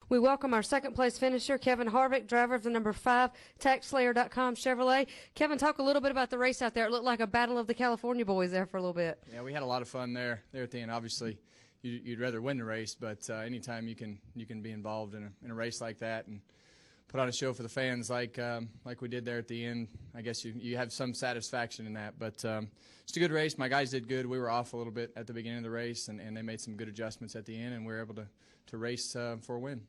We welcome our second-place finisher, Kevin Harvick, driver of the number 5 TaxSlayer.com Chevrolet. Kevin, talk a little bit about the race out there. It looked like a battle of the California boys there for a little bit. Yeah, we had a lot of fun there at the end. Obviously, you'd rather win the race, but anytime you can be involved in a race like that and put on a show for the fans like we did there at the end, I guess you have some satisfaction in that. But it's a good race. My guys did good. We were off a little bit at the beginning of the race, and they made some good adjustments at the end, and we were able to race for a win.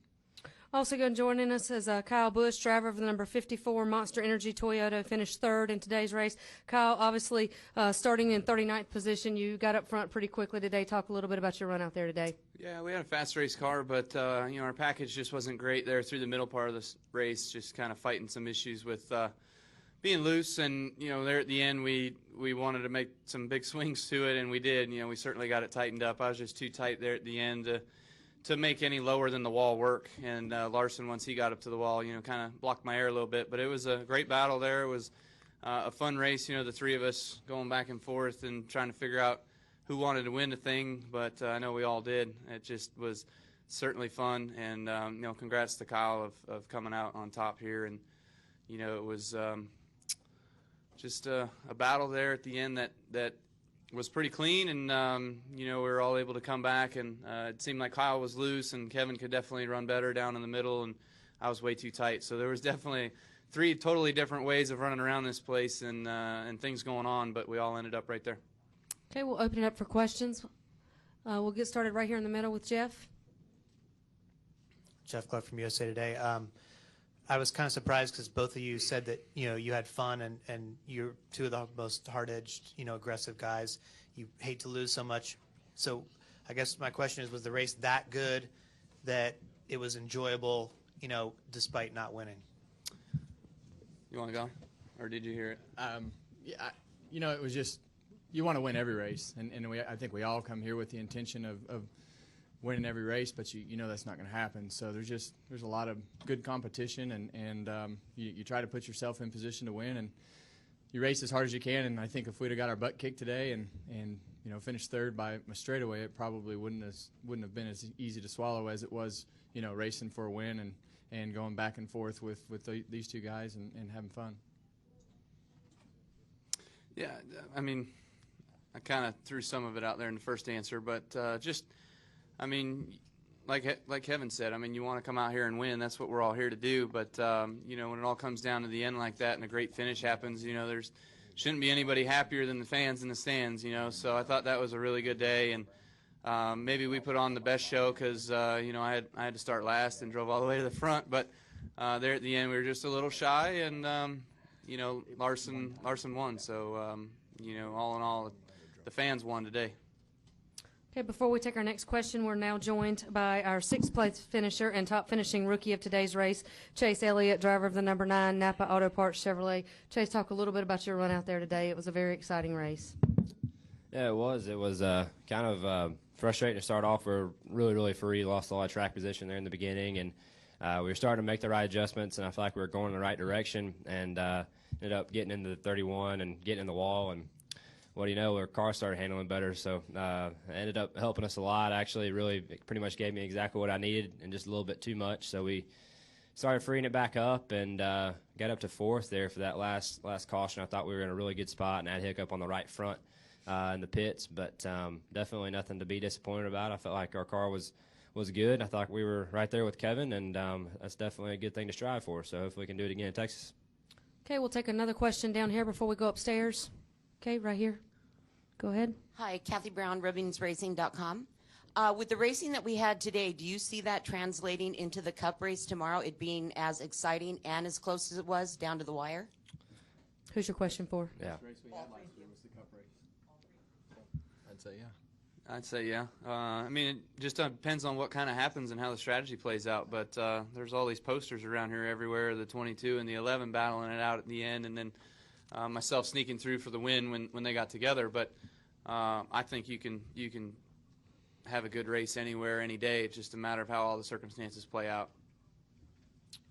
Also going to join us is Kyle Busch, driver of the number 54 Monster Energy Toyota, finished third in today's race. Kyle, obviously starting in 39th position, you got up front pretty quickly today. Talk a little bit about your run out there today. Yeah, we had a fast race car, but our package just wasn't great there through the middle part of this race, just kind of fighting some issues with being loose. And, there at the end we wanted to make some big swings to it, and we did. We certainly got it tightened up. I was just too tight there at the end to make any lower than the wall work. And Larson, once he got up to the wall, kind of blocked my air a little bit. But it was a great battle there. It was a fun race, the three of us going back and forth and trying to figure out who wanted to win the thing. But I know we all did. It just was certainly fun. And, congrats to Kyle of coming out on top here. And, it was just a battle there at the end that was pretty clean, and we were all able to come back, and it seemed like Kyle was loose and Kevin could definitely run better down in the middle, and I was way too tight. So there was definitely three totally different ways of running around this place and things going on, but we all ended up right there. Okay, we'll open it up for questions. We'll get started right here in the middle with Jeff. Jeff Clark from USA Today. I was kind of surprised because both of you said that you had fun and you're two of the most hard-edged aggressive guys. You hate to lose so much. So I guess my question is, was the race that good that it was enjoyable despite not winning? You want to go, or did you hear it? Yeah, it was just you want to win every race, and I think we all come here with the intention of winning every race, but you know that's not going to happen. So there's a lot of good competition, and you try to put yourself in position to win, and you race as hard as you can. And I think if we'd have got our butt kicked today and finished third by a straightaway, it probably wouldn't have been as easy to swallow as it was racing for a win and going back and forth with these two guys and having fun. Yeah, I mean, I kind of threw some of it out there in the first answer, but like Kevin said, you want to come out here and win. That's what we're all here to do. But, when it all comes down to the end like that and a great finish happens, there's shouldn't be anybody happier than the fans in the stands, So I thought that was a really good day. And maybe we put on the best show because, I had to start last and drove all the way to the front. But there at the end, we were just a little shy. And, Larson won. So, all in all, the fans won today. Okay, before we take our next question, we're now joined by our sixth-place finisher and top finishing rookie of today's race, Chase Elliott, driver of the number 9 Napa Auto Parts Chevrolet. Chase, talk a little bit about your run out there today. It was a very exciting race. Yeah, it was. It was kind of frustrating to start off. We were really, really free, lost a lot of track position there in the beginning, and we were starting to make the right adjustments, and I felt like we were going in the right direction, and ended up getting into the 31 and getting in the wall, and what do you know, our car started handling better, so it ended up helping us a lot. Actually, really pretty much gave me exactly what I needed and just a little bit too much. So we started freeing it back up and got up to 4th there for that last caution. I thought we were in a really good spot and had a hiccup on the right front in the pits, but definitely nothing to be disappointed about. I felt like our car was good. I thought we were right there with Kevin, and that's definitely a good thing to strive for. So hopefully we can do it again in Texas. Okay, we'll take another question down here before we go upstairs. Okay, right here. Go ahead. Hi, Kathy Brown, RubbinsRacing.com. With the racing that we had today, do you see that translating into the Cup race tomorrow, it being as exciting and as close as it was down to the wire? Who's your question for? Yeah. The race we had last year was the Cup race. I'd say yeah. I'd say yeah. It just depends on what kind of happens and how the strategy plays out. But there's all these posters around here everywhere, the 22 and the 11 battling it out at the end, and then myself sneaking through for the win when they got together. But I think you can have a good race anywhere, any day. It's just a matter of how all the circumstances play out.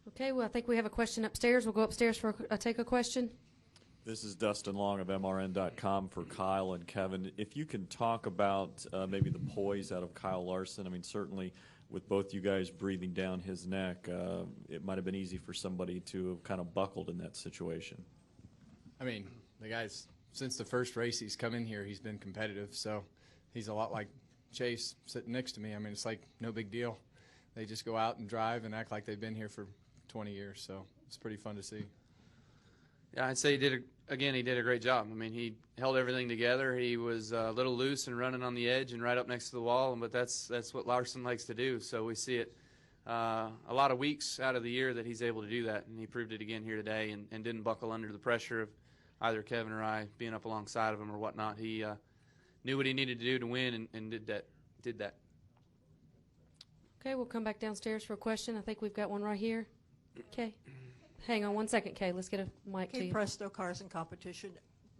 Okay, well, I think we have a question upstairs. We'll go upstairs for take a question. This is Dustin Long of MRN.com for Kyle and Kevin. If you can talk about maybe the poise out of Kyle Larson. Certainly with both you guys breathing down his neck, it might have been easy for somebody to have kind of buckled in that situation. I mean, the guy's, since the first race he's come in here, he's been competitive. So he's a lot like Chase sitting next to me. I mean, it's like no big deal. They just go out and drive and act like they've been here for 20 years. So it's pretty fun to see. Yeah, I'd say he did a great job. I mean, he held everything together. He was a little loose and running on the edge and right up next to the wall, but that's what Larson likes to do. So we see it a lot of weeks out of the year that he's able to do that, and he proved it again here today and didn't buckle under the pressure of either Kevin or I being up alongside of him or whatnot. He knew what he needed to do to win and did that. Okay, we'll come back downstairs for a question. I think we've got one right here. Okay. Hang on one second, Kay. Let's get a mic to Hey, you. Presto Cars and Competition.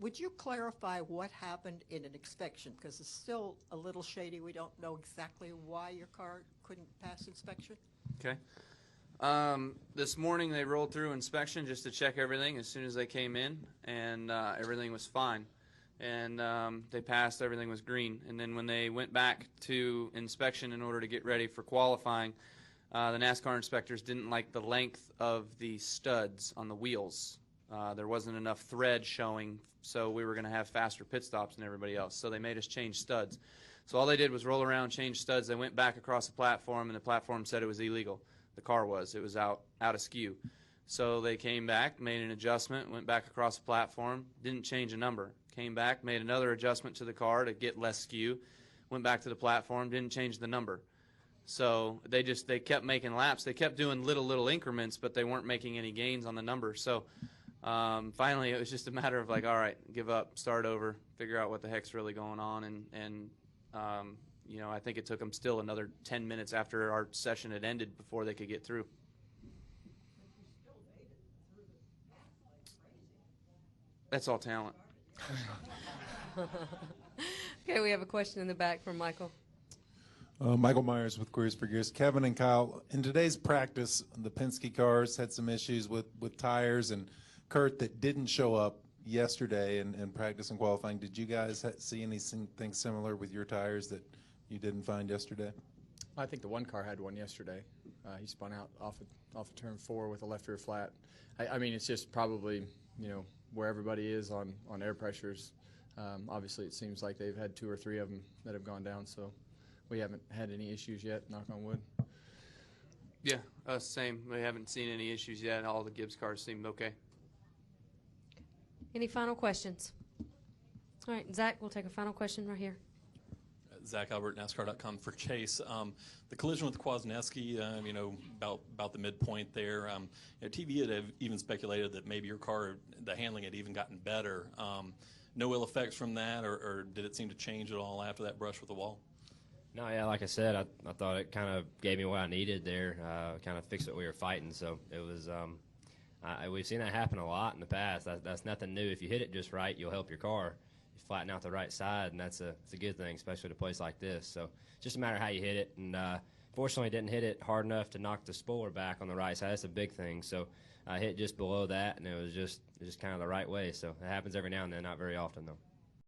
Would you clarify what happened in an inspection? Because it's still a little shady. We don't know exactly why your car couldn't pass inspection. Okay. This morning they rolled through inspection just to check everything as soon as they came in, and everything was fine. And they passed, everything was green. And then when they went back to inspection in order to get ready for qualifying, the NASCAR inspectors didn't like the length of the studs on the wheels. There wasn't enough thread showing, so we were going to have faster pit stops than everybody else. So they made us change studs. So all they did was roll around, change studs. They went back across the platform, and the platform said it was illegal. The car was. It was out of skew. So they came back, made an adjustment, went back across the platform, didn't change a number. Came back, made another adjustment to the car to get less skew, went back to the platform, didn't change the number. So they kept making laps. They kept doing little increments, but they weren't making any gains on the number. So finally, it was just a matter of like, all right, give up, start over, figure out what the heck's really going on. And you know, I think it took them still another 10 minutes after our session had ended before they could get through. That's all talent. Okay, we have a question in the back from Michael. Michael Myers with Queries for Gears. Kevin and Kyle, in today's practice, the Penske cars had some issues with tires, and Kurt that didn't show up yesterday in practice and qualifying. Did you guys see anything similar with your tires that you didn't find yesterday? I think the one car had one yesterday. He spun out off of turn 4 with a left rear flat. I mean, it's just probably, you know, where everybody is on air pressures. Obviously, it seems like they've had 2 or 3 of them that have gone down, so we haven't had any issues yet, knock on wood. Yeah, us same. We haven't seen any issues yet. All the Gibbs cars seemed okay. Any final questions? All right, Zach, we'll take a final question right here. Zach Albert, NASCAR.com for Chase. The collision with Kwasniewski, you know, about the midpoint there. You know, TV had even speculated that maybe your car, the handling had even gotten better. No ill effects from that, or did it seem to change at all after that brush with the wall? No, yeah, like I said, I thought it kind of gave me what I needed there, kind of fixed what we were fighting. So it was, we've seen that happen a lot in the past. That's nothing new. If you hit it just right, you'll help your car. You flatten out the right side, and it's a good thing, especially at a place like this. So just a matter of how you hit it. And fortunately, didn't hit it hard enough to knock the spoiler back on the right side. That's a big thing. So I hit just below that, and it was just kind of the right way. So it happens every now and then, not very often though.